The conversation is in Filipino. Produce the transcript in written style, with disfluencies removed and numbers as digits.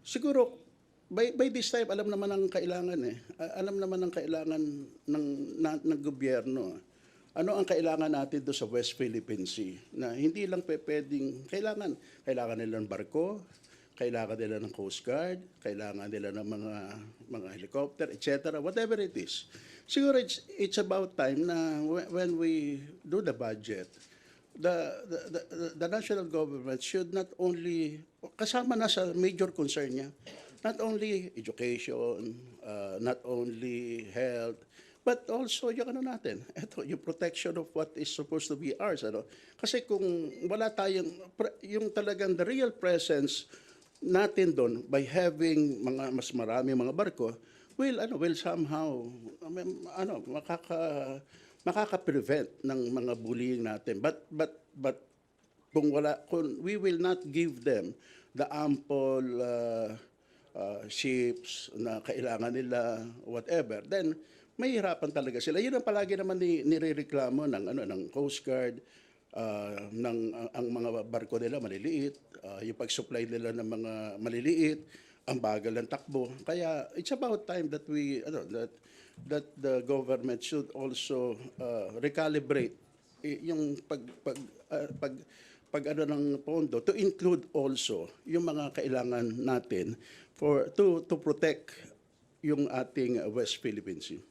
Siguro, by this time, alam naman ang kailangan eh. Alam naman ang kailangan ng gobyerno. Ano ang kailangan natin doon sa West Philippine Sea? Na hindi lang pwedeng, kailangan nila ng barko, kailangan nila ng Coast Guard, kailangan nila ng mga helicopter, etc. Whatever it is. Siguro it's about time na when we do the budget, the national government should not only, kasama na sa major concern niya, not only education, not only health, but also yung ano natin, yung protection of what is supposed to be ours. Kasi kung wala tayong, yung talagang the real presence natin doon by having mas marami mga barko, will somehow, makaka-prevent ng mga bullying natin. But kung we will not give them the ample ships na kailangan nila, whatever, then mahihirapan talaga sila. Yun ang palagi naman nirereklamo ng Coast Guard, ang mga barko nila maliliit, yung pag-supply nila ng mga maliliit, ang bagal ng takbo. Kaya it's about time that that the government should also recalibrate yung pag ano ng pondo to include also yung mga kailangan natin to protect yung ating West Philippine Sea.